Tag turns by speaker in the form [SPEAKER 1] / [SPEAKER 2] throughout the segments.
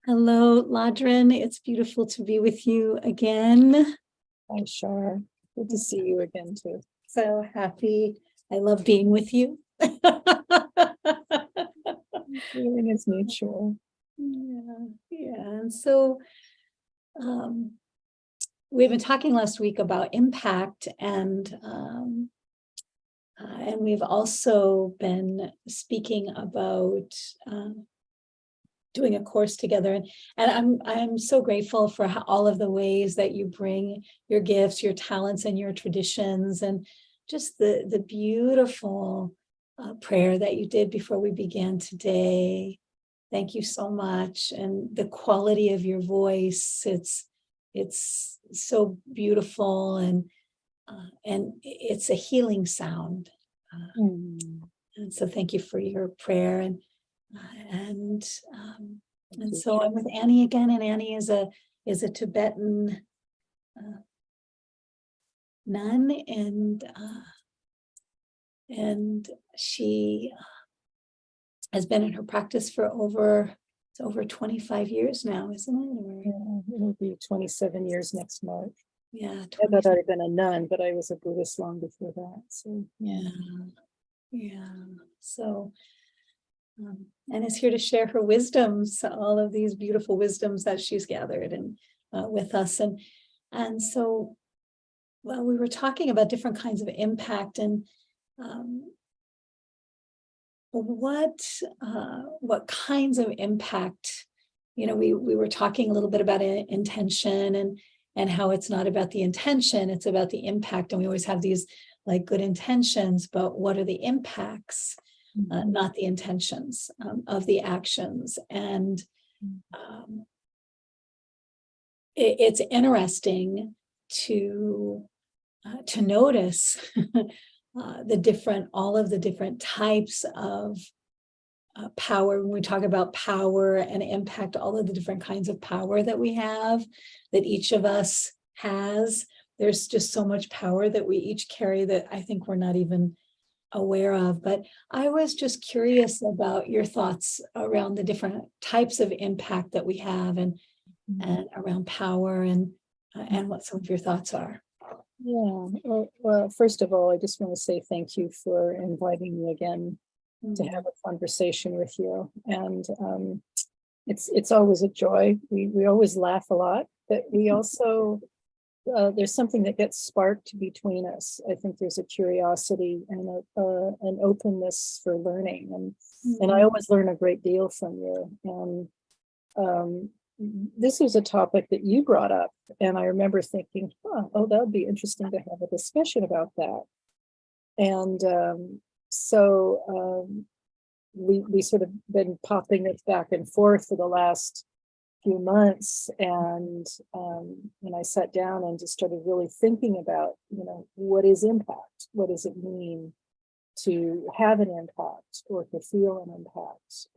[SPEAKER 1] Hello, Lhadron. It's beautiful to be with you again.
[SPEAKER 2] Hi, Shar. Good to see you again, too.
[SPEAKER 1] So happy. I love being with you.
[SPEAKER 2] Feeling is mutual.
[SPEAKER 1] Yeah. And so we've been talking last week about impact, and we've also been speaking about doing a course together, and I'm so grateful for all of the ways that you bring your gifts, your talents, and your traditions, and just the beautiful prayer that you did before we began today. Thank you so much, and the quality of your voice. It's so beautiful, and it's a healing sound. And so thank you for your prayer, and so I'm with Annie again, and Annie is a Tibetan nun, and she has been in her practice for over 25 years now, isn't it?
[SPEAKER 2] Yeah, it'll be 27 years next March.
[SPEAKER 1] Yeah,
[SPEAKER 2] I thought I'd been a nun, but I was a Buddhist long before that. So
[SPEAKER 1] yeah. So, and is here to share her wisdoms, all of these beautiful wisdoms that she's gathered and with us, and so, well, we were talking about different kinds of impact, and what kinds of impact. We were talking a little bit about intention, and how it's not about the intention, it's about the impact. And we always have these like good intentions, but what are the impacts, not the intentions of the actions. And it's interesting to notice all of the different types of power. When we talk about power and impact, all of the different kinds of power that we have, that each of us has. There's just so much power that we each carry that I think we're not even aware of. But I was just curious about your thoughts around the different types of impact that we have, and around power, and what some of your thoughts are.
[SPEAKER 2] Yeah. Well, first of all, I just want to say thank you for inviting me again to have a conversation with you. And it's always a joy. We always laugh a lot, but we also, there's something that gets sparked between us. I think there's a curiosity and an openness for learning. And I always learn a great deal from you. And this was a topic that you brought up. And I remember thinking, that would be interesting to have a discussion about that. And so we sort of been popping it back and forth for the last few months, and I sat down and just started really thinking about, what is impact? What does it mean to have an impact or to feel an impact?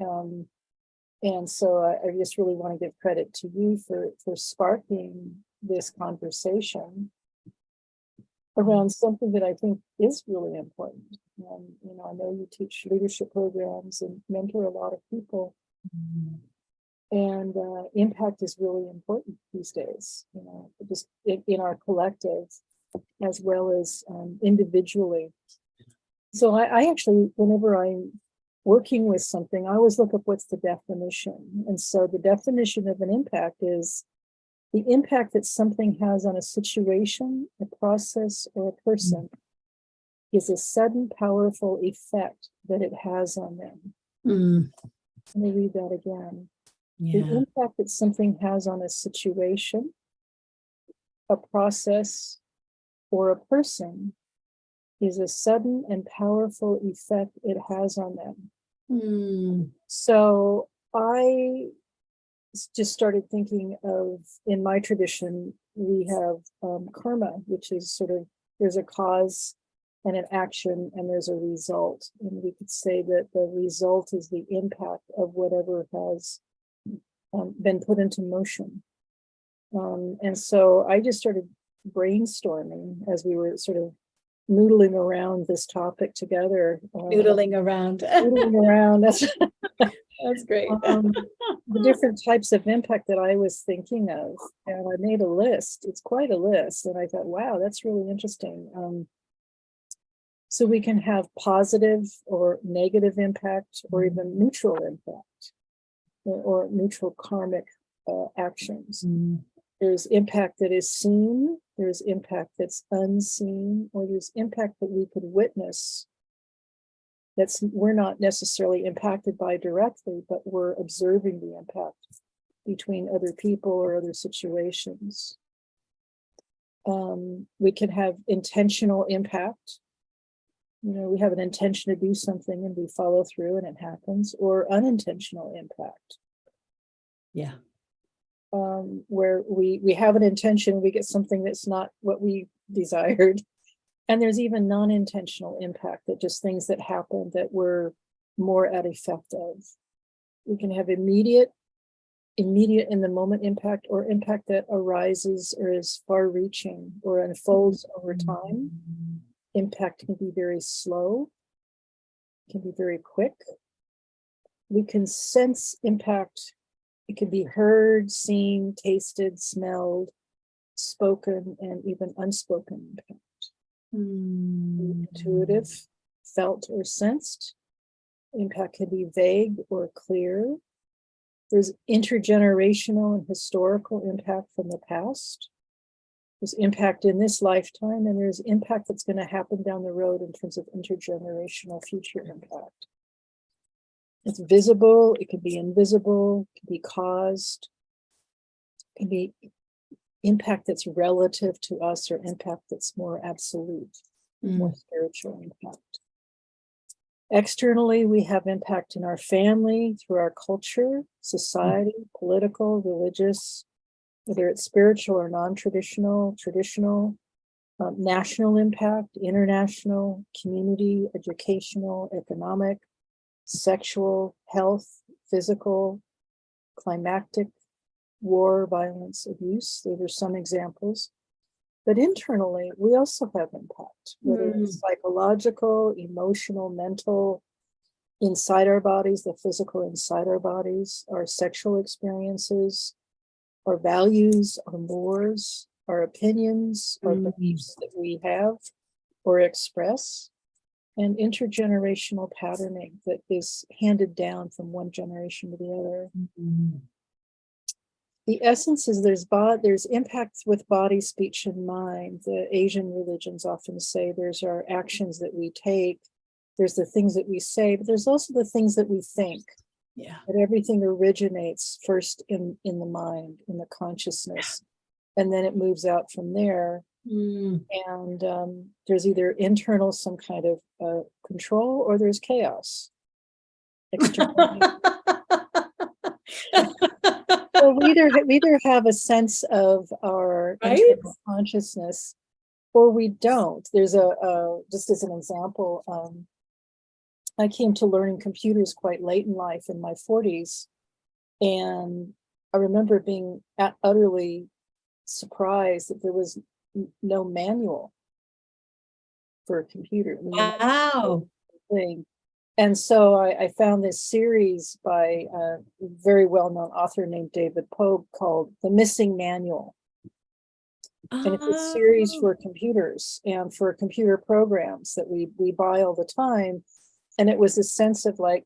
[SPEAKER 2] And so I just really want to give credit to you for sparking this conversation around something that I think is really important. And, I know you teach leadership programs and mentor a lot of people. And impact is really important these days, just in our collective as well as individually. So I actually, whenever I'm working with something, I always look up what's the definition. And so the definition of an impact is the impact that something has on a situation, a process, or a person is a sudden, powerful effect that it has on them. Let me read that again. Yeah. The impact that something has on a situation, a process, or a person is a sudden and powerful effect it has on them. So I just started thinking of, in my tradition, we have karma, which is sort of, there's a cause and an action, and there's a result. And we could say that the result is the impact of whatever has been put into motion. And so I just started brainstorming as we were sort of noodling around this topic together.
[SPEAKER 1] Noodling around.
[SPEAKER 2] Noodling around. That's
[SPEAKER 1] great.
[SPEAKER 2] the different types of impact that I was thinking of, and I made a list. It's quite a list, and I thought, wow, that's really interesting. So we can have positive or negative impact, or even neutral impact, or neutral karmic actions. There's impact that is seen, there's impact that's unseen, or there's impact that we could witness that's we're not necessarily impacted by directly, but we're observing the impact between other people or other situations. We can have intentional impact. You know, we have an intention to do something and we follow through and it happens, or unintentional impact.
[SPEAKER 1] Yeah.
[SPEAKER 2] Where we have an intention, we get something that's not what we desired. And there's even non-intentional impact, that just things that happen that we're more at effect of. We can have immediate in the moment impact, or impact that arises or is far reaching or unfolds over time. Impact can be very slow, can be very quick. We can sense impact. It can be heard, seen, tasted, smelled, spoken, and even unspoken impact. Intuitive, felt, or sensed. Impact can be vague or clear. There's intergenerational and historical impact from the past. There's impact in this lifetime, and there's impact that's going to happen down the road in terms of intergenerational future impact. It's visible, it can be invisible, it can be caused, it can be impact that's relative to us, or impact that's more absolute, more spiritual impact. Externally, we have impact in our family, through our culture, society, political, religious, whether it's spiritual or non-traditional, traditional, national impact, international, community, educational, economic, sexual, health, physical, climactic, war, violence, abuse. Those are some examples. But internally, we also have impact, whether it's psychological, emotional, mental, inside our bodies, the physical inside our bodies, our sexual experiences, our values, our mores, our opinions, our beliefs that we have or express, and intergenerational patterning that is handed down from one generation to the other. The essence is there's impact with body, speech, and mind. The Asian religions often say there's our actions that we take, there's the things that we say, but there's also the things that we think.
[SPEAKER 1] Yeah.
[SPEAKER 2] That everything originates first in the mind, in the consciousness, and then it moves out from there. And there's either internal, some kind of control, or there's chaos. Externally. So we either have a sense of our internal consciousness, or we don't. There's just as an example, I came to learning computers quite late in life, in my 40s, and I remember being utterly surprised that there was no manual for a computer.
[SPEAKER 1] Wow.
[SPEAKER 2] Thing. And so I found this series by a very well-known author named David Pogue called The Missing Manual. And it's a series for computers and for computer programs that we buy all the time. And it was a sense of like,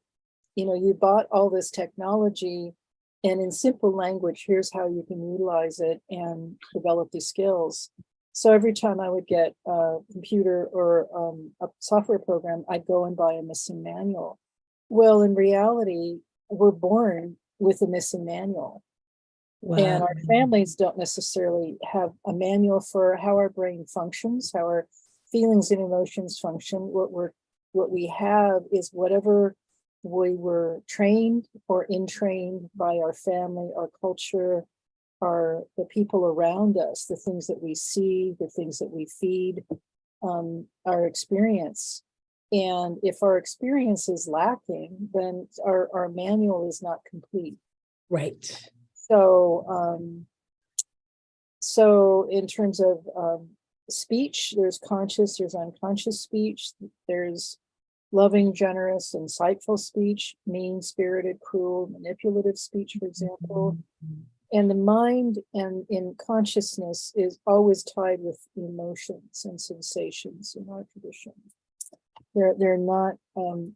[SPEAKER 2] you know, you bought all this technology, and in simple language, here's how you can utilize it and develop these skills. So every time I would get a computer or a software program, I'd go and buy a missing manual. Well, in reality, we're born with a missing manual. Wow. And our families don't necessarily have a manual for how our brain functions, how our feelings and emotions function. What we have is whatever we were trained or entrained by our family, our culture, the people around us, the things that we see, the things that we feed, our experience. And if our experience is lacking, then our manual is not complete.
[SPEAKER 1] Right.
[SPEAKER 2] So in terms of speech, there's conscious, there's unconscious speech, there's loving, generous, insightful speech, mean-spirited, cruel, manipulative speech, for example. And the mind and in consciousness is always tied with emotions and sensations in our tradition. They're not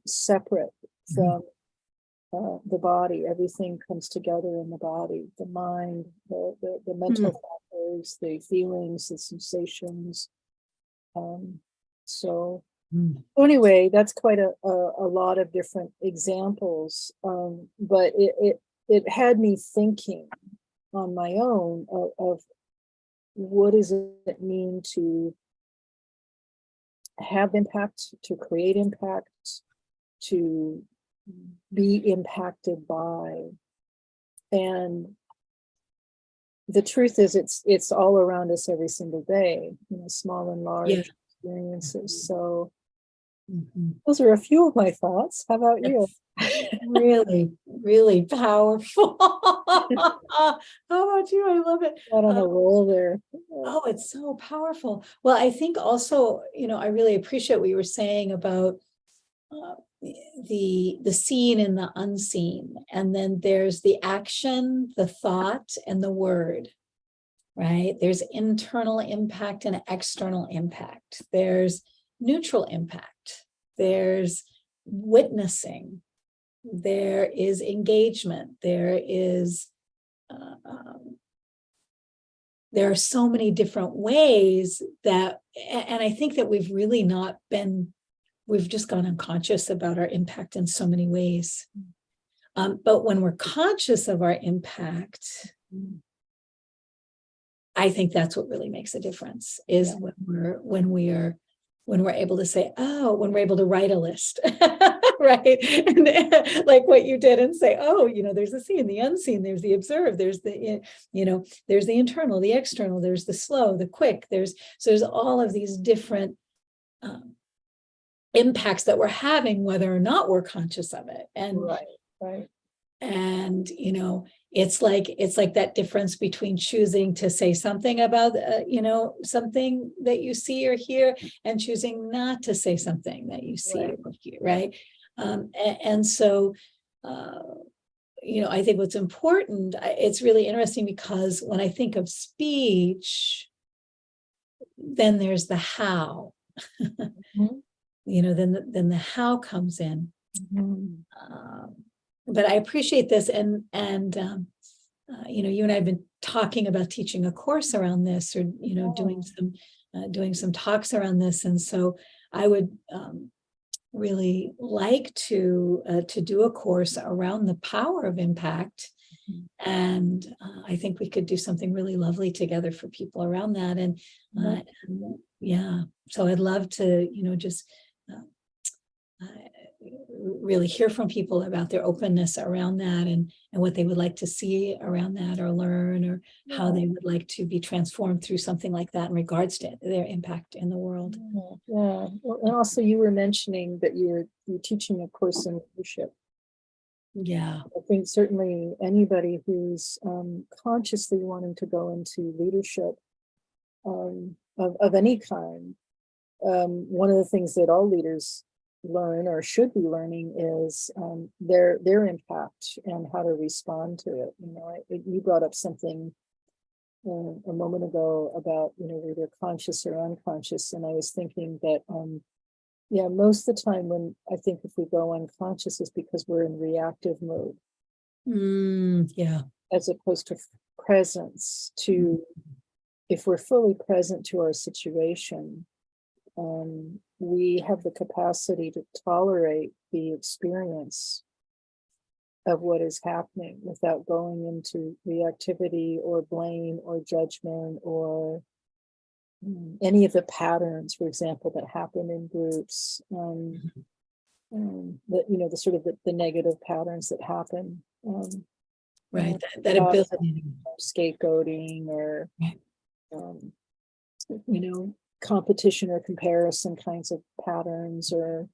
[SPEAKER 2] separate from the body. Everything comes together in the body, the mind, the mental factors, the feelings, the sensations. So anyway, that's quite a lot of different examples. But it had me thinking on my own of what does it mean to have impact, to create impact, to be impacted by. And the truth is it's all around us every single day, small and large experiences. So those are a few of my thoughts. How about you?
[SPEAKER 1] Really, really powerful. How about you? I love it.
[SPEAKER 2] Not on a roll there.
[SPEAKER 1] Oh, it's so powerful. Well, I think also, I really appreciate what you were saying about the seen and the unseen. And then there's the action, the thought, and the word, right? There's internal impact and external impact. There's neutral impact. There's witnessing. There is engagement. There are so many different ways that, and I think that we've just gone unconscious about our impact in so many ways. But when we're conscious of our impact, I think that's what really makes a difference, is when we're able to say, oh, when we're able to write a list, right? And like what you did, and say, oh, there's the seen, the unseen, there's the observed, there's the, there's the internal, the external, there's the slow, the quick, there's all of these different impacts that we're having, whether or not we're conscious of it. And
[SPEAKER 2] right.
[SPEAKER 1] And, it's like that difference between choosing to say something about, something that you see or hear, and choosing not to say something that you see or hear, right? And so, I think what's important, it's really interesting, because when I think of speech, then there's the how, then the how comes in. But I appreciate this, and you and I have been talking about teaching a course around this, or doing some talks around this, and so I would really like to do a course around the power of impact, and I think we could do something really lovely together for people around that, and so I'd love to just really hear from people about their openness around that, and what they would like to see around that, or learn, or how they would like to be transformed through something like that in regards to their impact in the world.
[SPEAKER 2] Well, and also you were mentioning that you're teaching a course in leadership.
[SPEAKER 1] Yeah.
[SPEAKER 2] I think certainly anybody who's consciously wanting to go into leadership of any kind, one of the things that all leaders learn, or should be learning, is their impact and how to respond to it. You brought up something a moment ago about whether conscious or unconscious, and I was thinking that most of the time, when I think if we go unconscious, is because we're in reactive mode, as opposed to presence. If we're fully present to our situation, we have the capacity to tolerate the experience of what is happening without going into reactivity or blame or judgment, or any of the patterns, for example, that happen in groups, the sort of the negative patterns that happen.
[SPEAKER 1] Right, that ability.
[SPEAKER 2] Scapegoating, or competition or comparison kinds of patterns, or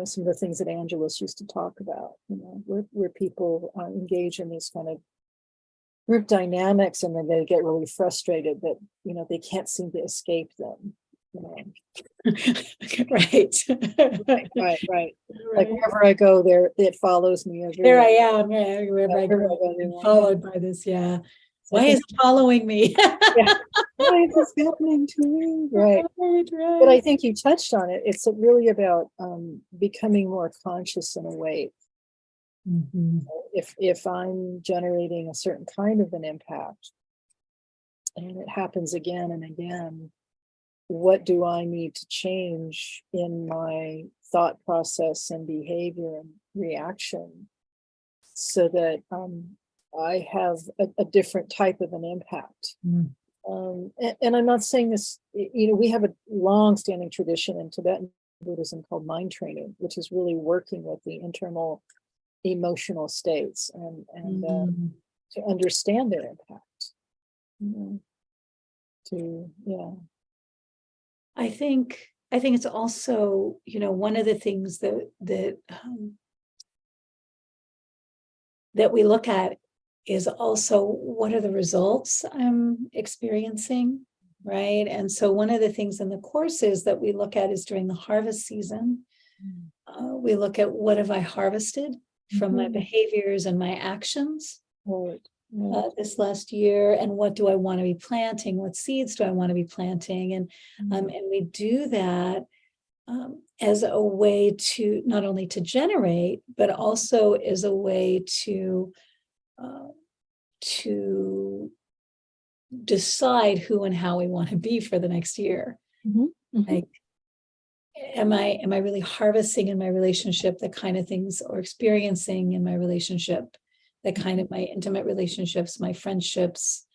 [SPEAKER 2] some of the things that Angelus used to talk about, where people engage in these kind of group dynamics, and then they get really frustrated that they can't seem to escape them.
[SPEAKER 1] Right.
[SPEAKER 2] Right. Like wherever I go there, it follows me
[SPEAKER 1] There I
[SPEAKER 2] everywhere.
[SPEAKER 1] am, yeah, wherever I
[SPEAKER 2] Everywhere I
[SPEAKER 1] go,
[SPEAKER 2] go,
[SPEAKER 1] I'm followed by this, yeah.
[SPEAKER 2] So I
[SPEAKER 1] Why is
[SPEAKER 2] think,
[SPEAKER 1] it following me?
[SPEAKER 2] yeah, why is this happening to me? Right.
[SPEAKER 1] Right,
[SPEAKER 2] But I
[SPEAKER 1] right.
[SPEAKER 2] think you touched on it. It's really about becoming more conscious and awake.
[SPEAKER 1] Mhm.
[SPEAKER 2] If I'm generating a certain kind of an impact, and it happens again and again, what do I need to change in my thought process and behavior and reaction so that I have a different type of an impact?
[SPEAKER 1] Mm.
[SPEAKER 2] And I'm not saying this, we have a long-standing tradition in Tibetan Buddhism called mind training, which is really working with the internal emotional states and
[SPEAKER 1] Mhm.
[SPEAKER 2] to understand their impact. You know, yeah.
[SPEAKER 1] I think it's also, one of the things that we look at is also what are the results I'm experiencing, right? And so one of the things in the courses that we look at is during the harvest season, we look at what have I harvested from my behaviors and my actions
[SPEAKER 2] Right.
[SPEAKER 1] this last year, and what do I want to be planting? What seeds do I want to be planting? And we do that as a way to not only to generate, but also as a way uh, to decide who and how we want to be for the next year. Like, am I really harvesting in my relationship the kind of things, or experiencing in my relationship the kind of my intimate relationships, my friendships,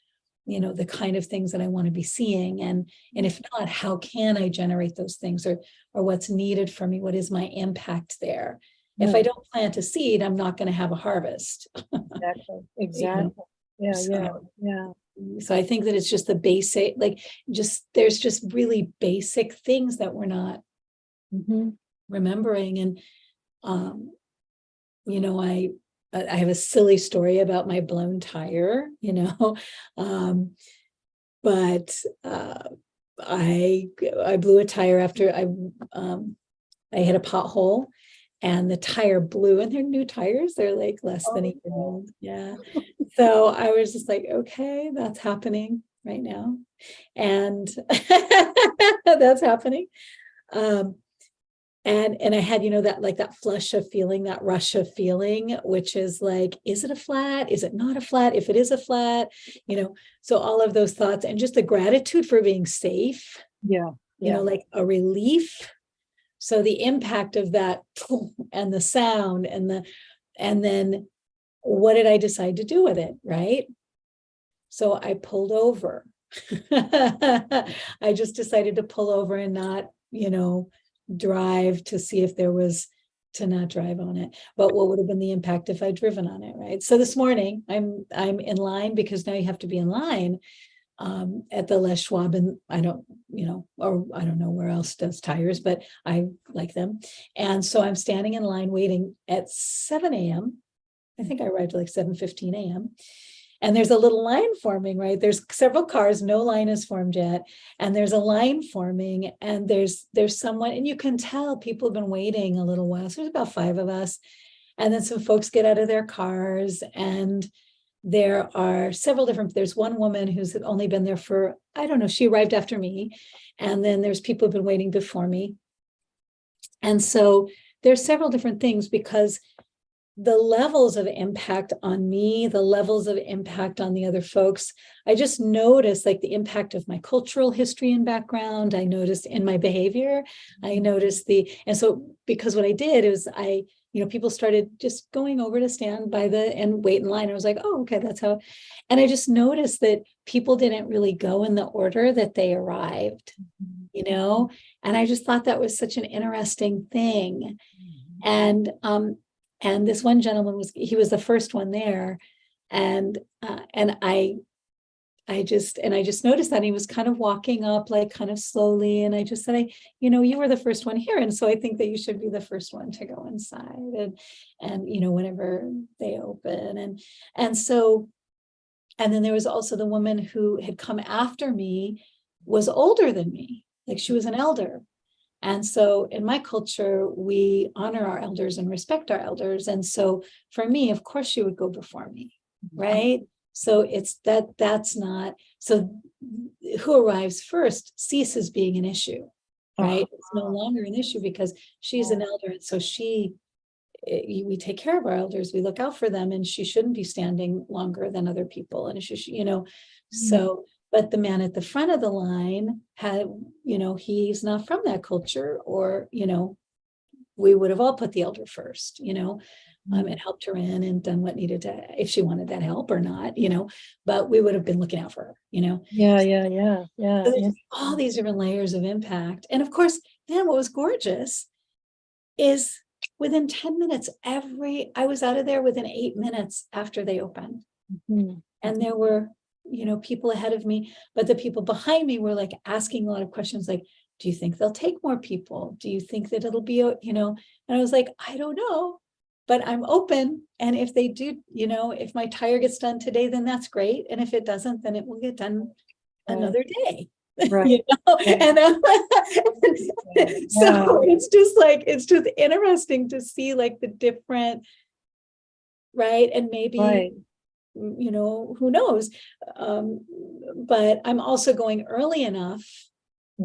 [SPEAKER 1] the kind of things that I want to be seeing? And if not, how can I generate those things, or what's needed for me? What is my impact there? If I don't plant a seed, I'm not going to have a harvest.
[SPEAKER 2] Exactly. Yeah,
[SPEAKER 1] So,
[SPEAKER 2] yeah.
[SPEAKER 1] so I think that it's just the basic, like, there's just really basic things that we're not remembering. And I have a silly story about my blown tire, but I blew a tire after I hit a pothole, and the tire blew, and they're new tires. They're like less than a year old. Yeah. So I was just like, okay, that's happening right now. And that's happening. And I had, that flush of feeling, that rush of feeling, which is like, is it a flat? Is it not a flat? If it is a flat, so all of those thoughts, and just the gratitude for being safe,
[SPEAKER 2] Yeah.
[SPEAKER 1] like a relief. So the impact of that and the sound and then what did I decide to do with it? Right. So I pulled over. I just decided to pull over and not, drive to see if there was, to not drive on it. But what would have been the impact if I'd driven on it? Right. So this morning I'm in line, because now you have to be in line at the Les Schwab, and I don't, or I don't know where else does tires, but I like them. And so I'm standing in line waiting at 7 a.m. I think I arrived at like 7:15 a.m. And there's a little line forming, right? There's several cars, no line is formed yet. And there's a line forming, and there's someone, and you can tell people have been waiting a little while. So there's about 5 of us. And then some folks get out of their cars, and there are several different, there's one woman who's only been there for, I don't know, she arrived after me. And then there's people who've been waiting before me. And so there's several different things, because the levels of impact on me, the levels of impact on the other folks, I just noticed like the impact of my cultural history and background. I noticed in my behavior, I noticed and so because what I did is people started just going over to stand by and wait in line. I was like, oh, okay, that's how. And I just noticed that people didn't really go in the order that they arrived, and I just thought that was such an interesting thing. And this one gentleman he was the first one there. And I just noticed that he was kind of walking up, like kind of slowly. And I just said, you were the first one here. And so I think that you should be the first one to go inside and whenever they open. And then there was also the woman who had come after me, was older than me. like she was an elder. And so in my culture, we honor our elders and respect our elders. And so for me, of course, she would go before me, right? So it's that's not, so who arrives first ceases being an issue, right? It's no longer an issue because she's an elder. And so we take care of our elders, we look out for them, and she shouldn't be standing longer than other people. And she, so, but the man at the front of the line had, he's not from that culture, or, we would have all put the elder first, and helped her in and done what needed to, if she wanted that help or not, but we would have been looking out for her,
[SPEAKER 2] Yeah.
[SPEAKER 1] So there's all these different layers of impact. And of course, then what was gorgeous is within 10 minutes, I was out of there within 8 minutes after they opened. And there were, people ahead of me, but the people behind me were like asking a lot of questions like, do you think they'll take more people? Do you think that it'll be, and I was like, I don't know, but I'm open. And if they do, if my tire gets done today, then that's great. And if it doesn't, then it will get done another day.
[SPEAKER 2] Right.
[SPEAKER 1] And so it's just interesting to see like the different, right? And maybe, who knows? But I'm also going early enough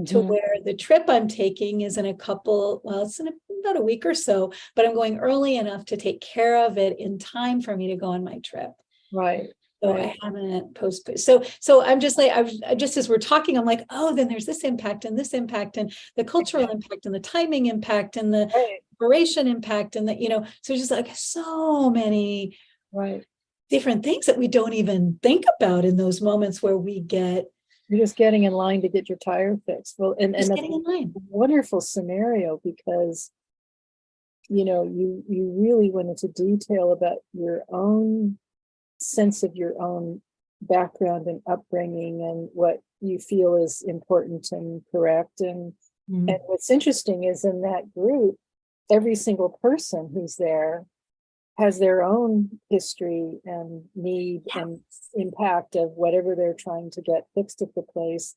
[SPEAKER 1] to where the trip I'm taking is in it's in about a week or so, but I'm going early enough to take care of it in time for me to go on my trip.
[SPEAKER 2] Right.
[SPEAKER 1] So I haven't postponed. So I'm just like, just as we're talking, I'm like, oh, then there's this impact and the cultural impact and the timing impact and the operation impact and so just like so many different things that we don't even think about in those moments where
[SPEAKER 2] you're just getting in line to get your tire fixed. Well, and that's
[SPEAKER 1] getting in line.
[SPEAKER 2] A wonderful scenario because, you really went into detail about your own sense of your own background and upbringing and what you feel is important and correct. And what's interesting is in that group, every single person who's there has their own history and need and impact of whatever they're trying to get fixed at the place.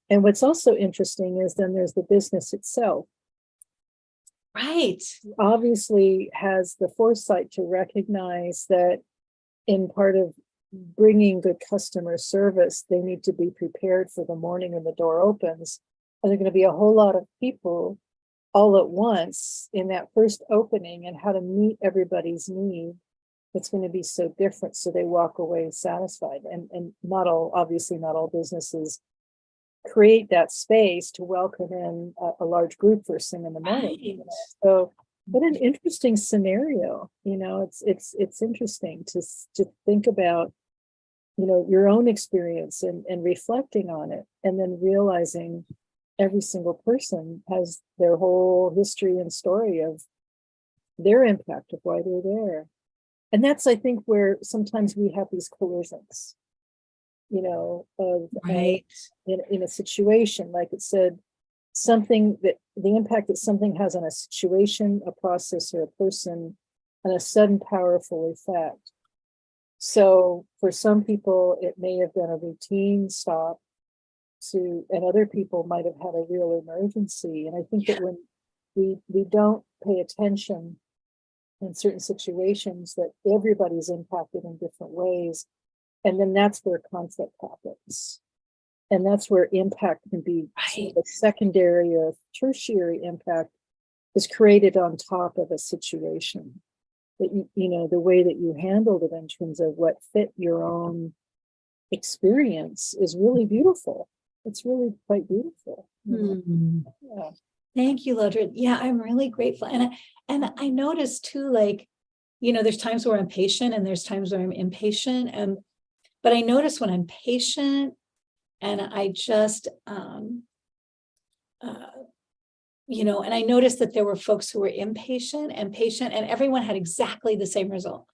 [SPEAKER 2] And what's also interesting is then there's the business itself.
[SPEAKER 1] Right.
[SPEAKER 2] Obviously has the foresight to recognize that in part of bringing good customer service, they need to be prepared for the morning when the door opens. And there are going to be a whole lot of people all at once in that first opening, and how to meet everybody's need. It's going to be so different. So they walk away satisfied. And obviously not all businesses create that space to welcome in a large group first thing in the morning. So what an interesting scenario. It's interesting to think about, your own experience and reflecting on it, and then realizing every single person has their whole history and story of their impact of why they're there. And that's, I think, where sometimes we have these collisions, in a situation, like it said, something that the impact that something has on a situation, a process, or a person, and a sudden powerful effect. So for some people, it may have been a routine stop and other people might have had a real emergency. And I think that when we don't pay attention in certain situations, that everybody's impacted in different ways. And then that's where conflict happens. And that's where impact can be sort of a secondary or tertiary impact is created on top of a situation. That the way that you handled it in terms of what fit your own experience is really beautiful. It's really quite beautiful. Yeah.
[SPEAKER 1] Thank you, Lhadron. Yeah, I'm really grateful. And I noticed too, like, there's times where I'm patient and there's times where I'm impatient. But I notice when I'm patient and I just, and I noticed that there were folks who were impatient and patient, and everyone had exactly the same result.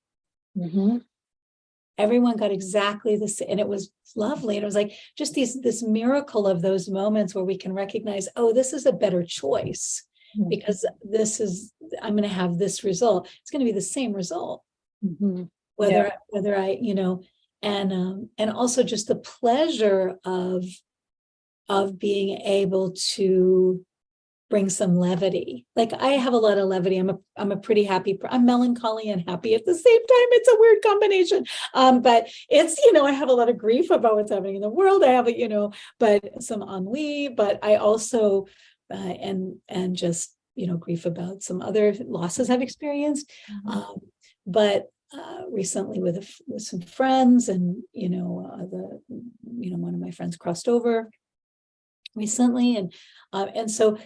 [SPEAKER 1] Everyone got exactly the same, and it was lovely. And it was like just this miracle of those moments where we can recognize, oh, this is a better choice because I'm going to have this result. It's going to be the same result, whether I, and also just the pleasure of of being able to bring some levity. Like I have a lot of levity. I'm a pretty happy, I'm melancholy and happy at the same time. It's a weird combination. But it's, I have a lot of grief about what's happening in the world. I have but some ennui, but I also, and just, grief about some other losses I've experienced. But recently with some friends, and one of my friends crossed over recently, and so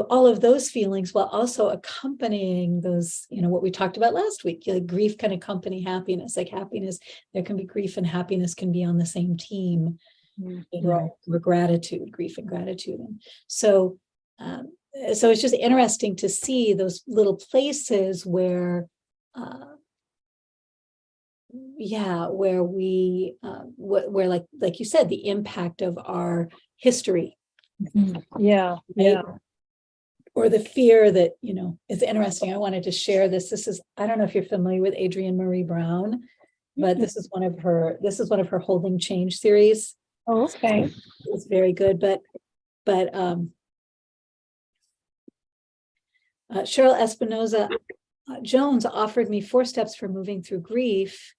[SPEAKER 1] all of those feelings, while also accompanying those, what we talked about last week, like grief can accompany happiness. Like happiness, there can be grief, and happiness can be on the same team.
[SPEAKER 2] Right.
[SPEAKER 1] Or gratitude, grief and gratitude, and so it's just interesting to see those little places where where we where like you said, the impact of our history.
[SPEAKER 2] Yeah.
[SPEAKER 1] Or the fear that, is interesting. I wanted to share this. This is, I don't know if you're familiar with Adrienne Marie Brown, but this is one of her Holding Change series.
[SPEAKER 2] Oh, okay.
[SPEAKER 1] It's very good, but Cheryl Espinoza Jones offered me 4 steps for moving through grief.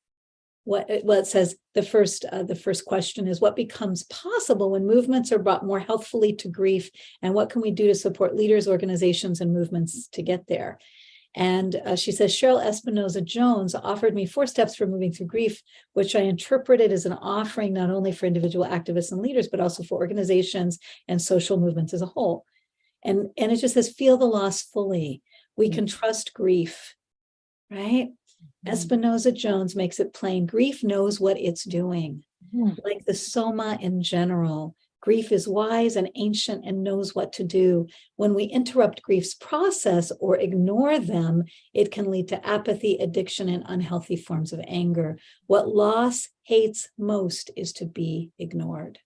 [SPEAKER 1] It says the first question is, what becomes possible when movements are brought more healthfully to grief, and what can we do to support leaders, organizations, and movements to get there? And she says, Cheryl Espinoza Jones offered me 4 steps for moving through grief, which I interpreted as an offering not only for individual activists and leaders, but also for organizations and social movements as a whole. And it just says, feel the loss fully. We can trust grief, right? Espinoza Jones makes it plain. Grief knows what it's doing. Like the soma in general, grief is wise and ancient and knows what to do. When we interrupt grief's process or ignore them, it can lead to apathy, addiction, and unhealthy forms of anger. What loss hates most is to be ignored.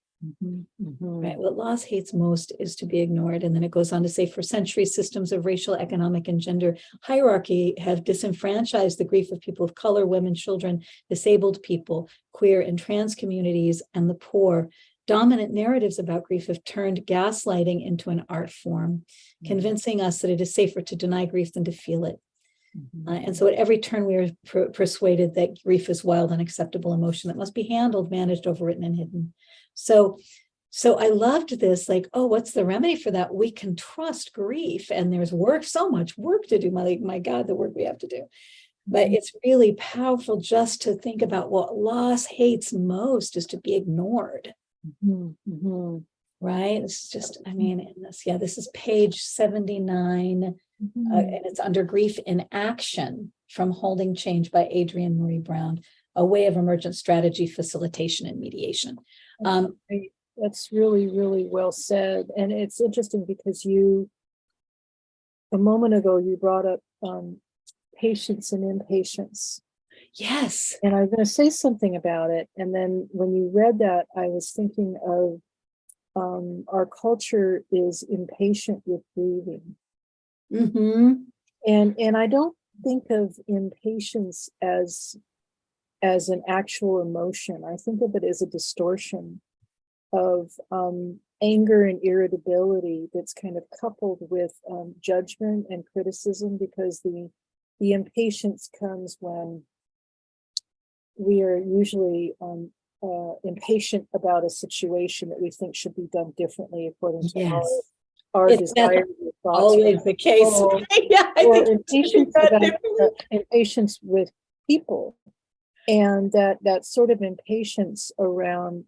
[SPEAKER 1] Right. What loss hates most is to be ignored. And then it goes on to say, for centuries, systems of racial, economic, and gender hierarchy have disenfranchised the grief of people of color, women, children, disabled people, queer and trans communities, and the poor. Dominant narratives about grief have turned gaslighting into an art form, convincing us that it is safer to deny grief than to feel it. And so at every turn, we are persuaded that grief is wild, unacceptable emotion that must be handled, managed, overwritten, and hidden. So I loved this, like, oh, what's the remedy for that? We can trust grief, and there's so much work to do. My God, the work we have to do. But it's really powerful just to think about what loss hates most is to be ignored. Right? It's just, this is page 79. And it's under Grief in Action from Holding Change by Adrienne Marie Brown, a way of emergent strategy, facilitation, and mediation.
[SPEAKER 2] That's really, really well said. And it's interesting because a moment ago, you brought up patience and impatience.
[SPEAKER 1] Yes.
[SPEAKER 2] And I'm going to say something about it. And then when you read that, I was thinking of our culture is impatient with grieving. And I don't think of impatience as an actual emotion. I think of it as a distortion of anger and irritability that's kind of coupled with judgment and criticism, because the impatience comes when we are usually impatient about a situation that we think should be done differently according to our desires.
[SPEAKER 1] Always the case.
[SPEAKER 2] Or impatience with people, and that sort of impatience around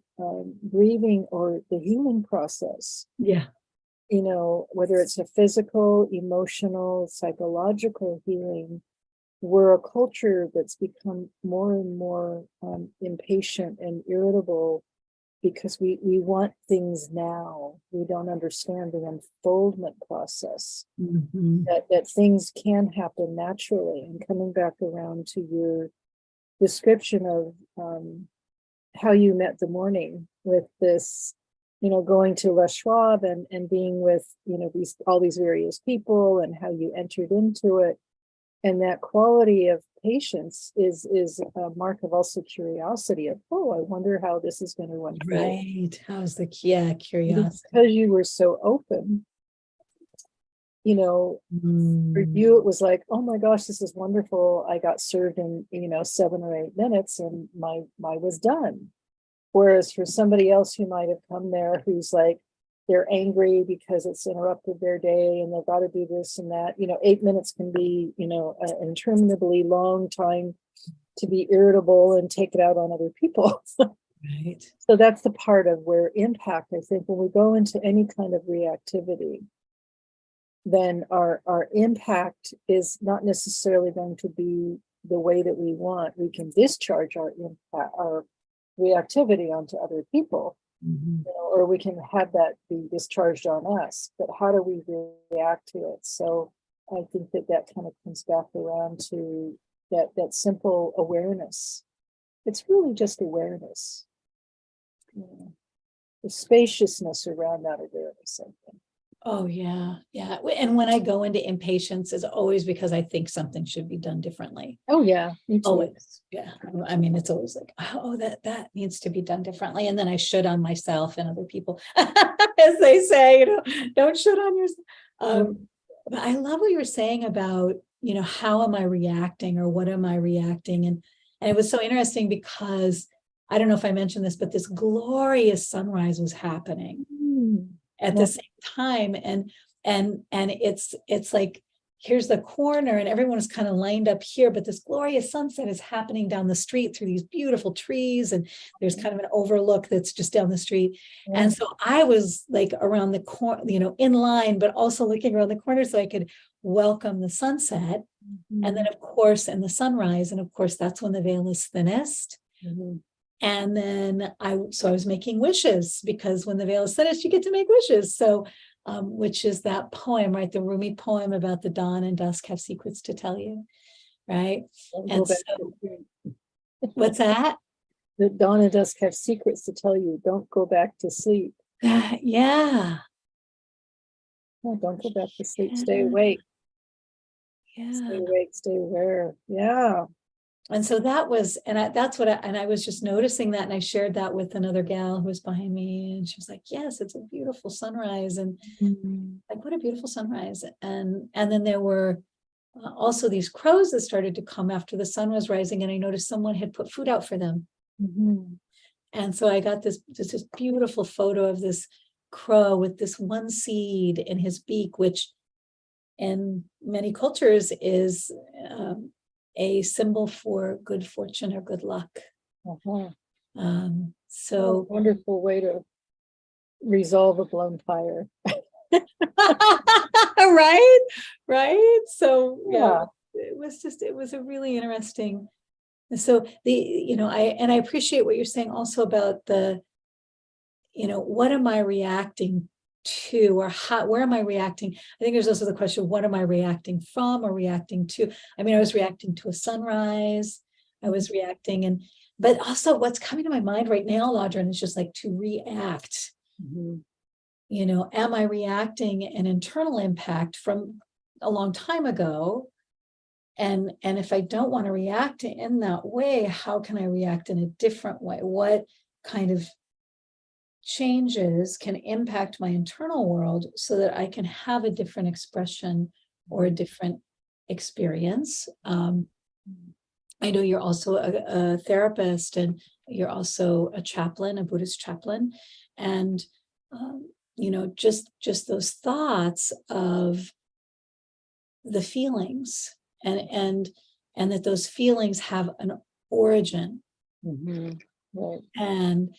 [SPEAKER 2] grieving or the healing process. Whether it's a physical, emotional, psychological healing. We're a culture that's become more and more impatient and irritable because we want things now. We don't understand the unfoldment process, that things can happen naturally. And coming back around to your description of how you met the morning with this, going to Les Schwab and being with, all these various people, and how you entered into it. And that quality of patience is a mark of also curiosity of, oh, I wonder how this is going to unfold.
[SPEAKER 1] Right. How's the, yeah, curiosity.
[SPEAKER 2] Because you were so open, you know, for
[SPEAKER 1] Mm,
[SPEAKER 2] you, it was like, oh my gosh, this is wonderful. I got served in, 7 or 8 minutes and my was done. Whereas for somebody else who might have come there who's like, they're angry because it's interrupted their day and they've got to do this and that, 8 minutes can be, an interminably long time to be irritable and take it out on other people.
[SPEAKER 1] right.
[SPEAKER 2] So that's the part of where impact, I think, when we go into any kind of reactivity, then our impact is not necessarily going to be the way that we want. We can discharge our impact, our reactivity onto other people,
[SPEAKER 1] Mhm.
[SPEAKER 2] or we can have that be discharged on us. But how do we react to it? So I think that kind of comes back around to that simple awareness. It's really just awareness, the spaciousness around that awareness, I think.
[SPEAKER 1] Oh, yeah. Yeah. And when I go into impatience, it's always because I think something should be done differently.
[SPEAKER 2] Oh yeah, me too.
[SPEAKER 1] Always. Yeah. I mean, it's always like, oh, that needs to be done differently. And then I should on myself and other people, as they say, don't should on yourself. But I love what you were saying about, how am I reacting or what am I reacting? And it was so interesting because I don't know if I mentioned this, but this glorious sunrise was happening at the same time. And it's like, here's the corner and everyone is kind of lined up here, but this glorious sunset is happening down the street through these beautiful trees. And there's kind of an overlook that's just down the street.
[SPEAKER 2] Yeah.
[SPEAKER 1] And so I was like around the corner, in line, but also looking around the corner so I could welcome the sunset.
[SPEAKER 2] Mm-hmm.
[SPEAKER 1] And then of course, and the sunrise. And of course, that's when the veil is thinnest.
[SPEAKER 2] Mm-hmm.
[SPEAKER 1] And then I was making wishes because when the veil is thinnest, you get to make wishes. So, which is that poem, right? The Rumi poem about the dawn and dusk have secrets to tell you, right? And so, what's that?
[SPEAKER 2] The dawn and dusk have secrets to tell you. Don't go back to sleep.
[SPEAKER 1] Yeah.
[SPEAKER 2] No, don't go back to sleep.
[SPEAKER 1] Yeah.
[SPEAKER 2] Stay awake.
[SPEAKER 1] Yeah.
[SPEAKER 2] Stay awake. Stay aware. Yeah.
[SPEAKER 1] And so that was, and I was just noticing that, and I shared that with another gal who was behind me, and she was like, "Yes, it's a beautiful sunrise," and like, what a beautiful sunrise. And then there were also these crows that started to come after the sun was rising, and I noticed someone had put food out for them.
[SPEAKER 2] Mm-hmm.
[SPEAKER 1] And so I got this beautiful photo of this crow with this one seed in his beak, which in many cultures is a symbol for good fortune or good luck.
[SPEAKER 2] Uh-huh.
[SPEAKER 1] So
[SPEAKER 2] wonderful way to resolve a blown fire.
[SPEAKER 1] right. So
[SPEAKER 2] Yeah.
[SPEAKER 1] it was a really interesting. And so I appreciate what you're saying also about the, what am I reacting to, or where am I reacting? I think there's also the question, what am I reacting from or reacting to? I mean, I was reacting to a sunrise. I was reacting, but also what's coming to my mind right now, Lhadron, is just like to react.
[SPEAKER 2] Mm-hmm.
[SPEAKER 1] Am I reacting an internal impact from a long time ago? And if I don't want to react in that way, how can I react in a different way? What kind of changes can impact my internal world so that I can have a different expression or a different experience? I know you're also a therapist, and you're also a chaplain, a Buddhist chaplain, and just those thoughts of the feelings, and that those feelings have an origin.
[SPEAKER 2] Mm-hmm. Right.
[SPEAKER 1] And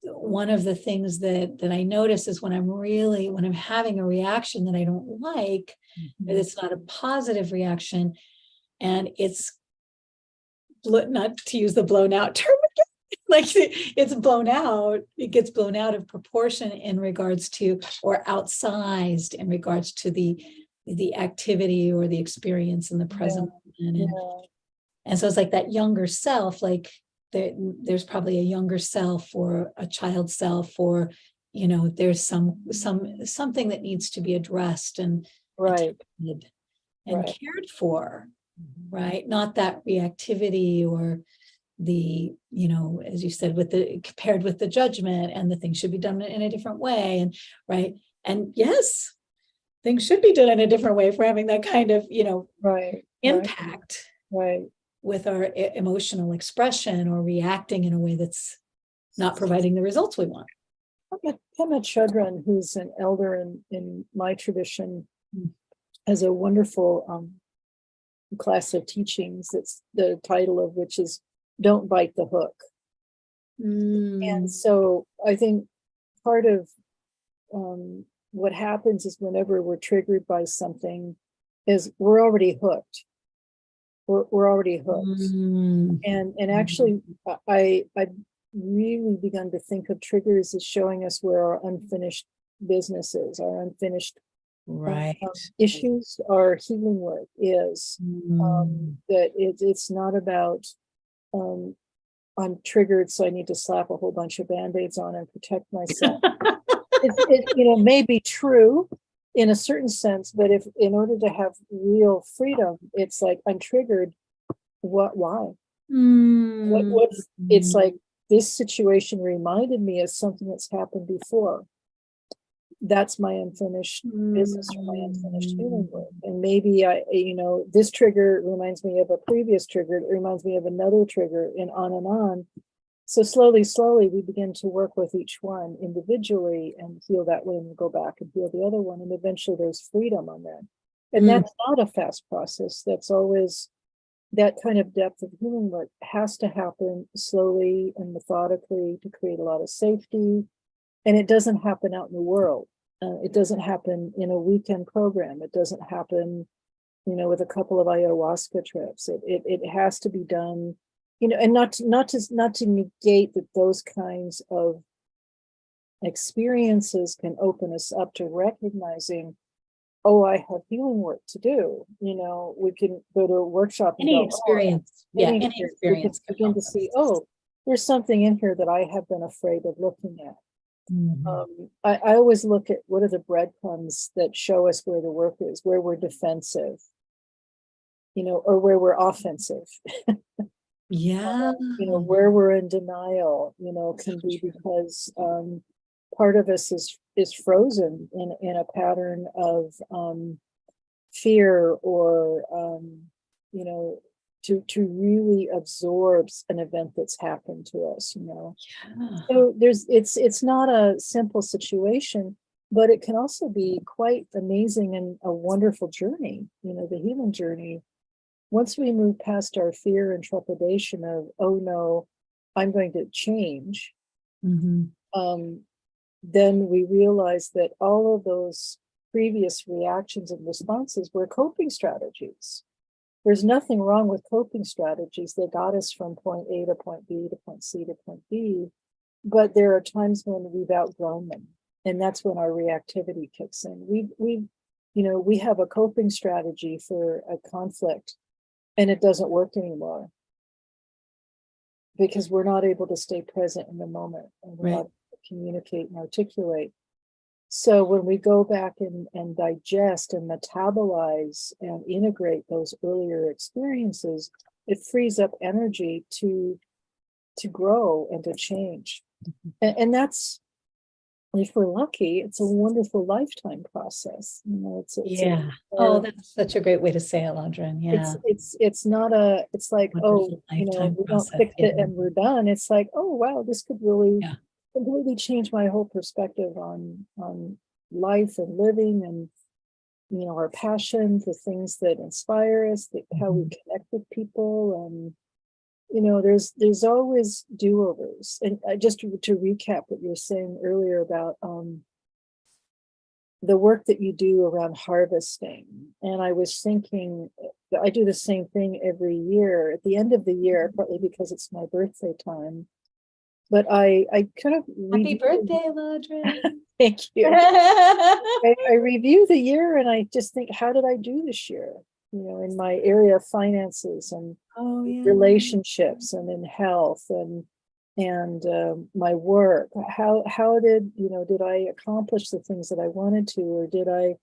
[SPEAKER 1] one of the things that I notice is when I'm having a reaction that I don't like, that it's not a positive reaction, and it's not to use the blown out term again, like it's blown out, it gets blown out of proportion in regards to, or outsized in regards to the activity or the experience in the present moment. And so it's like that younger self, like there's probably a younger self or a child self, or there's something that needs to be addressed and
[SPEAKER 2] right
[SPEAKER 1] and cared for. right? Not that reactivity or the, as you said, with the compared with the judgment, and the thing should be done in a different way. And right. And yes, things should be done in a different way if we're having that kind of,
[SPEAKER 2] Right,
[SPEAKER 1] impact
[SPEAKER 2] right.
[SPEAKER 1] with our emotional expression, or reacting in a way that's not providing the results we want.
[SPEAKER 2] Pema Chodron, who's an elder in my tradition,
[SPEAKER 1] Mm.
[SPEAKER 2] has a wonderful class of teachings. That's the title of which is "Don't Bite the Hook." And so I think part of what happens is whenever we're triggered by something, is we're already hooked. We're already hooked. And actually, I've really begun to think of triggers as showing us where our unfinished business is, our unfinished
[SPEAKER 1] Right.
[SPEAKER 2] issues, our healing work is. That it's not about I'm triggered, so I need to slap a whole bunch of band-aids on and protect myself. It may be true in a certain sense, but if in order to have real freedom, it's like I'm triggered. Why? What's it's like this situation reminded me of something that's happened before. That's my unfinished business or my unfinished healing work. And maybe this trigger reminds me of a previous trigger. It reminds me of another trigger, and on and on. So slowly, we begin to work with each one individually and heal that way, and go back and heal the other one. And eventually there's freedom on that. And that's not a fast process. That's always that kind of depth of healing work has to happen slowly and methodically to create a lot of safety. And it doesn't happen out in the world. It doesn't happen in a weekend program. It doesn't happen, with a couple of ayahuasca trips. It has to be done, and not to negate that those kinds of experiences can open us up to recognizing, oh, I have healing work to do. We can go to a workshop and
[SPEAKER 1] Any experience. Any experience.
[SPEAKER 2] We can begin to see, oh, there's something in here that I have been afraid of looking at. I always look at what are the breadcrumbs that show us where the work is, where we're defensive, or where we're offensive.
[SPEAKER 1] Yeah.
[SPEAKER 2] Where we're in denial, can be because part of us is frozen in a pattern of fear, or to really absorb an event that's happened to us. So it's not a simple situation, but it can also be quite amazing and a wonderful journey. The healing journey. Once we move past our fear and trepidation of, oh no, I'm going to change, then we realize that all of those previous reactions and responses were coping strategies. There's nothing wrong with coping strategies. They got us from point A to point B to point C to point D, but there are times when we've outgrown them, and that's when our reactivity kicks in. We have a coping strategy for a conflict, and it doesn't work anymore because we're not able to stay present in the moment, and we're not able to communicate and articulate. So when we go back and digest and metabolize and integrate those earlier experiences, it frees up energy to grow and to change. And that's, if we're lucky, it's a wonderful lifetime process.
[SPEAKER 1] That's such a great way to say it, Lhadron. Yeah.
[SPEAKER 2] It's not it's like,
[SPEAKER 1] wonderful
[SPEAKER 2] we don't fix it and we're done. It's like, oh wow, this could really completely changed my whole perspective on life and living, and our passion, the things that inspire us, how we connect with people, and there's always do-overs. And just to recap what you were saying earlier about the work that you do around harvesting, and I was thinking I do the same thing every year at the end of the year, partly because it's my birthday time. But I kind of
[SPEAKER 1] happy birthday, Lhadron.
[SPEAKER 2] Thank you. I review the year and I just think, how did I do this year? In my area of finances and relationships and in health and my work. How did I accomplish the things that I wanted to, or did I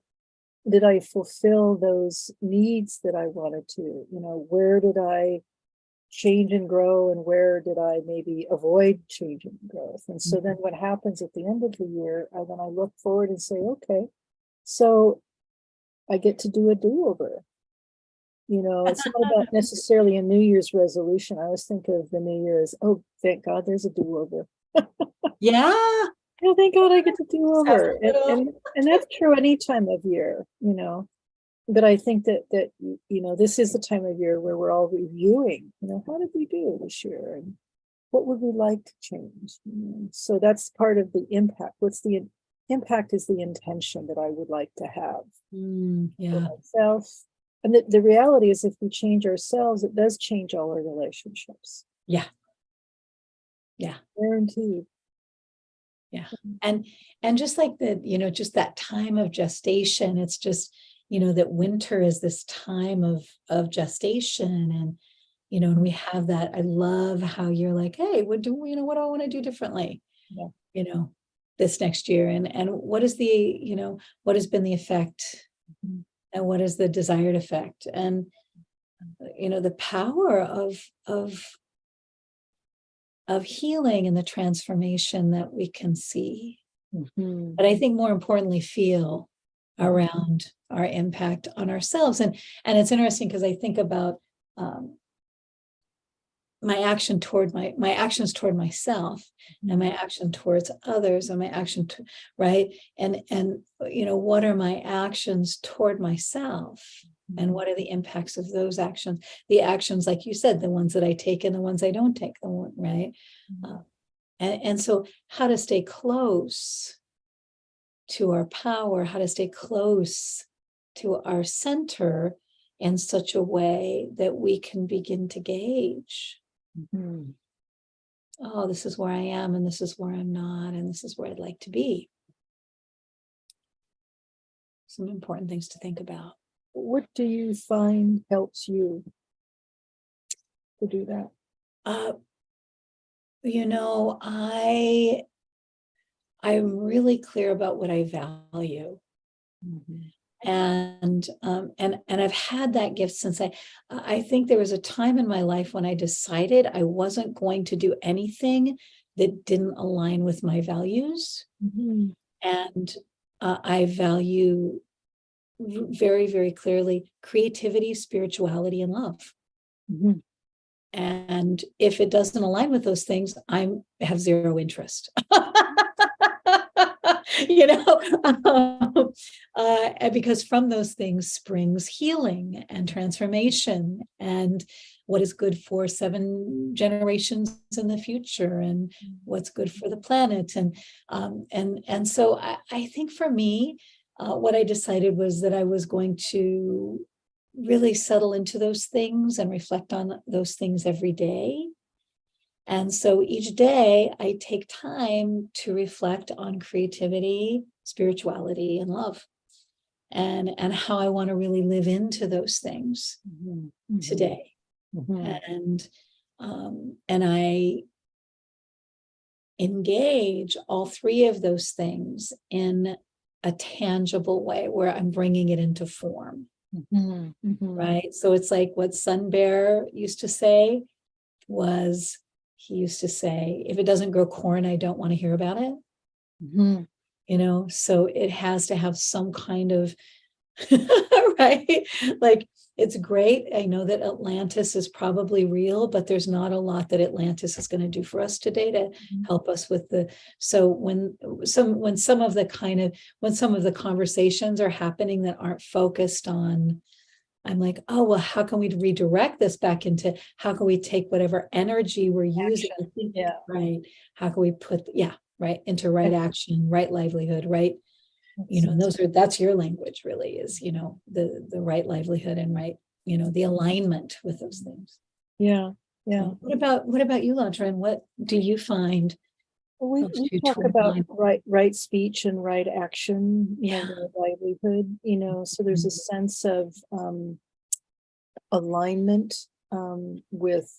[SPEAKER 2] did I fulfill those needs that I wanted to? You know, where did I change and grow, and where did I maybe avoid change and growth? And so then what happens at the end of the year, then I look forward and say, okay, so I get to do a do-over. You know, it's not about necessarily a New Year's resolution. I always think of the New Year as, oh, thank God there's a do-over.
[SPEAKER 1] Yeah.
[SPEAKER 2] Oh, thank God I get to do
[SPEAKER 1] Sounds
[SPEAKER 2] over.
[SPEAKER 1] a little-
[SPEAKER 2] And that's true any time of year, you know. But I think that you know, this is the time of year where we're all reviewing, you know, how did we do this year? And what would we like to change? You know, so that's part of the impact. What's the impact is the intention that I would like to have for
[SPEAKER 1] yeah.
[SPEAKER 2] myself. And the reality is if we change ourselves, it does change all our relationships.
[SPEAKER 1] Yeah. Yeah.
[SPEAKER 2] Guaranteed.
[SPEAKER 1] Yeah. And just like the, you know, just that time of gestation, it's just, you know, that winter is this time of gestation. And, you know, and we have that. I love how you're like, hey, what do you know, what do I want to do differently?
[SPEAKER 2] Yeah.
[SPEAKER 1] You know, this next year. And what is the, you know, what has been the effect?
[SPEAKER 2] Mhm.
[SPEAKER 1] And what is the desired effect? And you know, the power of healing and the transformation that we can see.
[SPEAKER 2] Mhm.
[SPEAKER 1] But I think more importantly, feel around our impact on ourselves. And it's interesting because I think about my action toward my actions toward myself and my action towards others and my action to, right. And you know, what are my actions toward myself? And what are the impacts of those actions? The actions, like you said, the ones that I take and the ones I don't take, the one, right? And so how to stay close to our power, how to stay close to our center in such a way that we can begin to gauge, oh, this is where I am, and this is where I'm not, and this is where I'd like to be. Some important things to think about.
[SPEAKER 2] What do you find helps you to do that?
[SPEAKER 1] You know, I'm really clear about what I value. And I've had that gift since I think there was a time in my life when I decided I wasn't going to do anything that didn't align with my values. And I value very, very clearly creativity, spirituality, and love. And if it doesn't align with those things, I have zero interest. You know, and because from those things springs healing and transformation and what is good for 7 generations in the future and what's good for the planet. And so I think for me, what I decided was that I was going to really settle into those things and reflect on those things every day. And so each day I take time to reflect on creativity, spirituality, and love, and how I want to really live into those things today. And I engage all 3 of those things in a tangible way where I'm bringing it into form. Right. So it's like what Sun Bear used to say was, he used to say, if it doesn't grow corn, I don't want to hear about it. You know, so it has to have some kind of, right? Like, it's great. I know that Atlantis is probably real, but there's not a lot that Atlantis is going to do for us today to help us with the, so when some of the conversations are happening that aren't focused on, I'm like, oh, well, how can we redirect this back into, how can we take whatever energy we're using?
[SPEAKER 2] Yeah.
[SPEAKER 1] Right. How can we put, right, into right action, right livelihood, right? You know, that's your language really is, you know, the right livelihood and right, you know, the alignment with those things.
[SPEAKER 2] Yeah.
[SPEAKER 1] So what about you, Lhadron? What do you find?
[SPEAKER 2] We talk about right speech and right action, you know, right livelihood, you know, so there's a sense of alignment with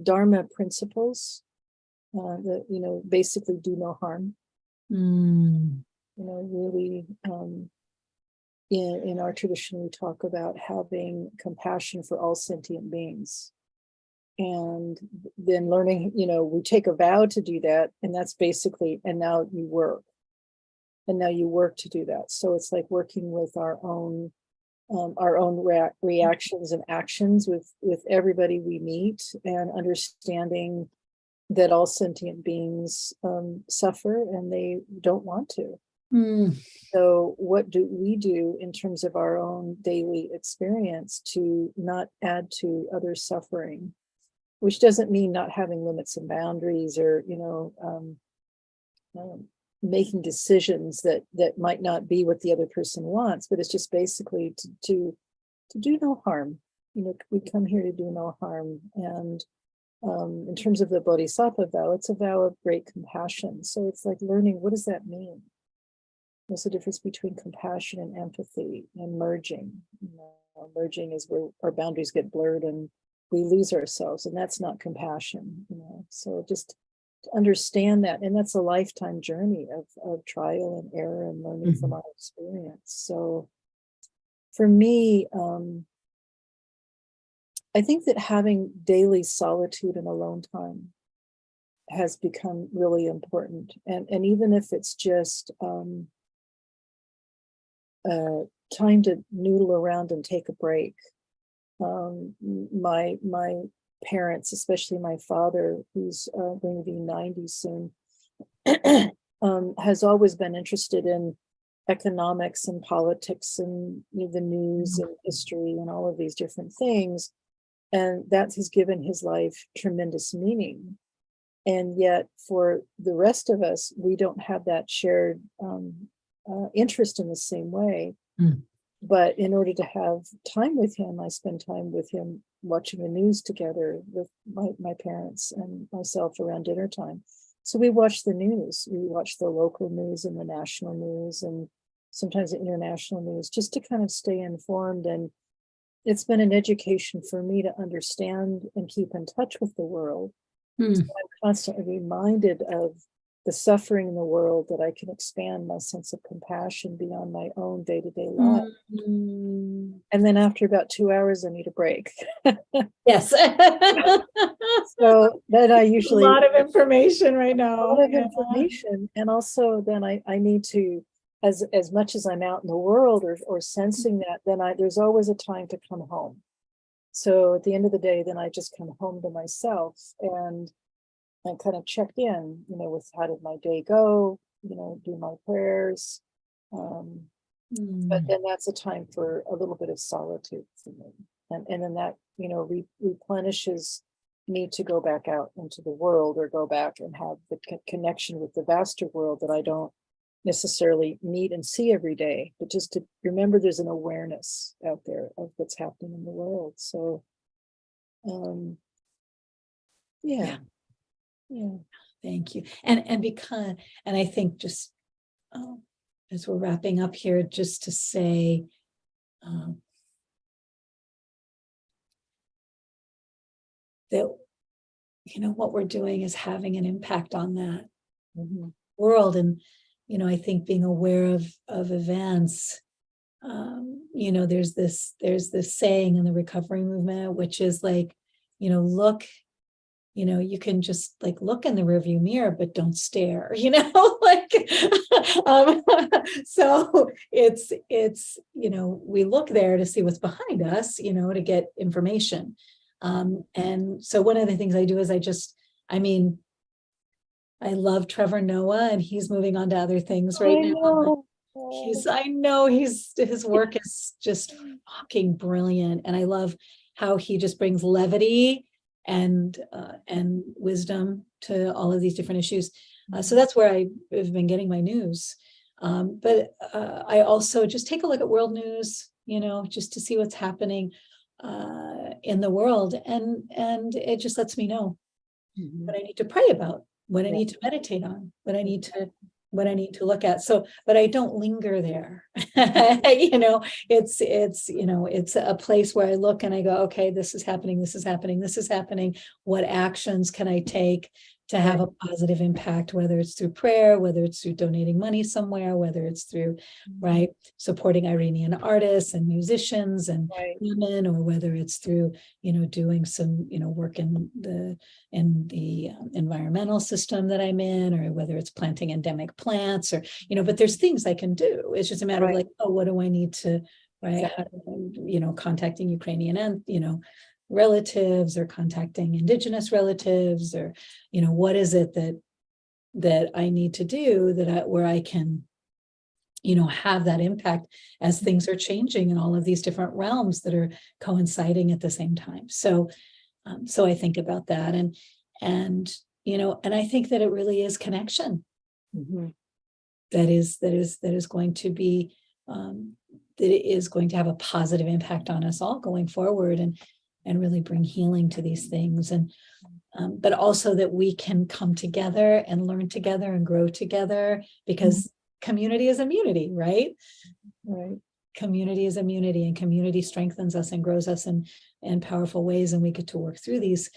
[SPEAKER 2] Dharma principles that, you know, basically do no harm. You know, really, in our tradition, we talk about having compassion for all sentient beings. And then learning, we take a vow to do that. And that's basically, and now you work. And now you work to do that. So it's like working with our own reactions and actions with everybody we meet, and understanding that all sentient beings suffer and they don't want to. So what do we do in terms of our own daily experience to not add to other suffering, which doesn't mean not having limits and boundaries, or making decisions that might not be what the other person wants, but it's just basically to do no harm. We come here to do no harm. And in terms of the Bodhisattva vow, it's a vow of great compassion. So it's like learning, what does that mean? What's the difference between compassion and empathy and merging? Merging is where our boundaries get blurred and we lose ourselves, and that's not compassion. So just to understand that, and that's a lifetime journey of trial and error and learning from our experience. So for me, I think that having daily solitude and alone time has become really important. And even if it's just time to noodle around and take a break. My parents, especially my father, who's going to be 90 soon, has always been interested in economics and politics and the news and history and all of these different things. And that has given his life tremendous meaning. And yet for the rest of us, we don't have that shared interest in the same way. But in order to have time with him, I spend time with him watching the news together with my parents and myself around dinner time. So we watch the news. We watch the local news and the national news and sometimes the international news, just to kind of stay informed. And it's been an education for me to understand and keep in touch with the world. So I'm constantly reminded of the suffering in the world, that I can expand my sense of compassion beyond my own day-to-day life. And then after about 2 hours, I need a break.
[SPEAKER 1] Yes.
[SPEAKER 2] So then I usually
[SPEAKER 1] a lot of information right now.
[SPEAKER 2] A lot of information. And also then I need to, as much as I'm out in the world or sensing that, then there's always a time to come home. So at the end of the day, then I just come home to myself and kind of check in, with how did my day go, do my prayers. But then that's a time for a little bit of solitude for me. And then that, replenishes me to go back out into the world, or go back and have the connection with the vaster world that I don't necessarily meet and see every day, but just to remember there's an awareness out there of what's happening in the world. So, yeah.
[SPEAKER 1] Thank you. And I think just as we're wrapping up here, just to say, that, what we're doing is having an impact on that world. And, I think being aware of events, there's this saying in the recovery movement, which is like, look, you can just like look in the rearview mirror, but don't stare, so it's, we look there to see what's behind us, to get information. And so one of the things I do is I love Trevor Noah, and he's moving on to other things right now. His work is just fucking brilliant. And I love how he just brings levity and wisdom to all of these different issues. So that's where I've been getting my news. But I also just take a look at world news, just to see what's happening in the world. And it just lets me know what I need to pray about, what I need to meditate on, what I need to look at. So, but I don't linger there. It's a place where I look and I go, okay, this is happening. What actions can I take to have a positive impact, whether it's through prayer, whether it's through donating money somewhere, whether it's through, right, supporting Iranian artists and musicians and
[SPEAKER 2] Right.
[SPEAKER 1] women, or whether it's through, doing some, work in the environmental system that I'm in, or whether it's planting endemic plants, or, but there's things I can do. It's just a matter of
[SPEAKER 2] Right.
[SPEAKER 1] like, oh, what do I need to, right?
[SPEAKER 2] Exactly.
[SPEAKER 1] Contacting Ukrainian and, relatives, or contacting indigenous relatives, or, what is it that I need to do where I can, have that impact as things are changing in all of these different realms that are coinciding at the same time. So I think about that, and I think that it really is connection
[SPEAKER 2] Mhm.
[SPEAKER 1] that is going to be, that it is going to have a positive impact on us all going forward, and really bring healing to these things, and but also that we can come together and learn together and grow together, because community is immunity, right?
[SPEAKER 2] Right.
[SPEAKER 1] Community is immunity, and community strengthens us and grows us in powerful ways, and we get to work through these,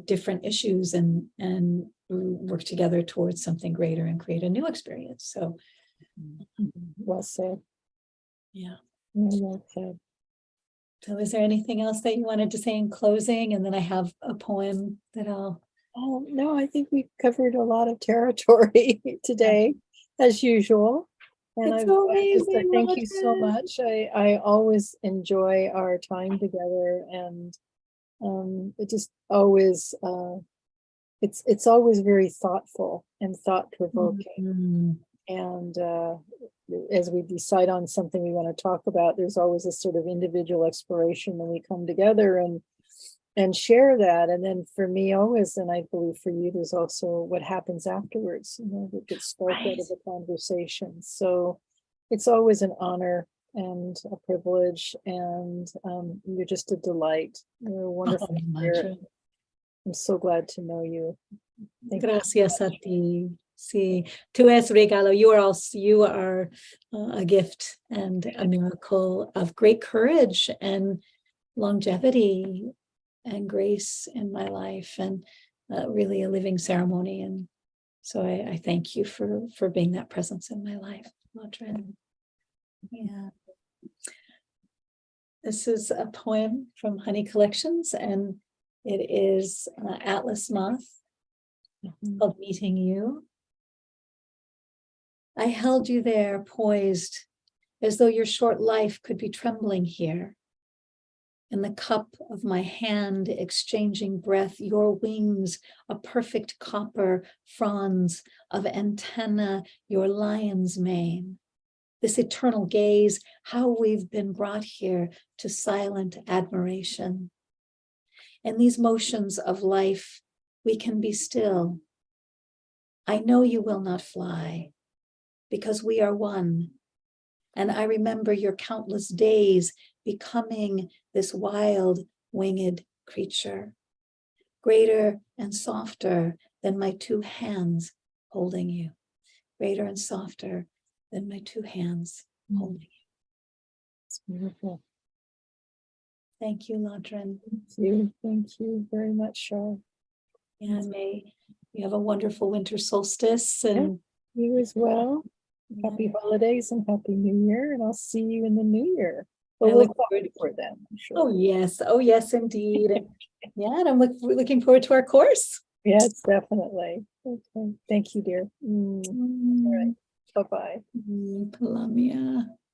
[SPEAKER 1] different issues, and work together towards something greater and create a new experience. So
[SPEAKER 2] Well said.
[SPEAKER 1] yeah.
[SPEAKER 2] Well said.
[SPEAKER 1] So is there anything else that you wanted to say in closing? And then I have a poem that I'll.
[SPEAKER 2] Oh, no, I think we covered a lot of territory today, as usual. And
[SPEAKER 1] It's
[SPEAKER 2] I just
[SPEAKER 1] amazing,
[SPEAKER 2] thank you so
[SPEAKER 1] Lhadron.
[SPEAKER 2] much. I always enjoy our time together, and it just always it's always very thoughtful and thought-provoking.
[SPEAKER 1] Mhm.
[SPEAKER 2] And as we decide on something we want to talk about, there's always a sort of individual exploration when we come together and share that. And then for me always, and I believe for you, there's also what happens afterwards, that gets sparked out
[SPEAKER 1] Right.
[SPEAKER 2] of the conversation. So it's always an honor and a privilege, and you're just a delight. You're a wonderful
[SPEAKER 1] Oh,
[SPEAKER 2] spirit.
[SPEAKER 1] Lhadron.
[SPEAKER 2] I'm so glad to know you. Thank you.
[SPEAKER 1] Gracias a ti. Sí, tú es regalo. You are a gift and a miracle of great courage and longevity and grace in my life, and really a living ceremony. And so I thank you for being that presence in my life, Lhadron. Yeah. This is a poem from Honey Collections, and it is Atlas Moth, called Meeting You. I held you there, poised, as though your short life could be trembling here. In the cup of my hand, exchanging breath, your wings, a perfect copper fronds of antenna, your lion's mane. This eternal gaze, how we've been brought here to silent admiration. In these motions of life, we can be still. I know you will not fly, because we are one. And I remember your countless days becoming this wild winged creature, greater and softer than my two hands holding you, greater and softer than my two hands holding you.
[SPEAKER 2] It's beautiful.
[SPEAKER 1] Thank you, Lhadron.
[SPEAKER 2] Thank you very much, Cheryl.
[SPEAKER 1] And may you have a wonderful winter solstice, and
[SPEAKER 2] You as well. Happy holidays and happy new year, and I'll see you in the new year. But
[SPEAKER 1] I
[SPEAKER 2] we'll
[SPEAKER 1] look
[SPEAKER 2] talk
[SPEAKER 1] forward.
[SPEAKER 2] before then, I'm sure.
[SPEAKER 1] Oh yes, indeed. And yeah, and I'm looking forward to our course.
[SPEAKER 2] Yes, definitely. Okay. Thank you, dear. All right. Bye-bye.
[SPEAKER 1] Palamia.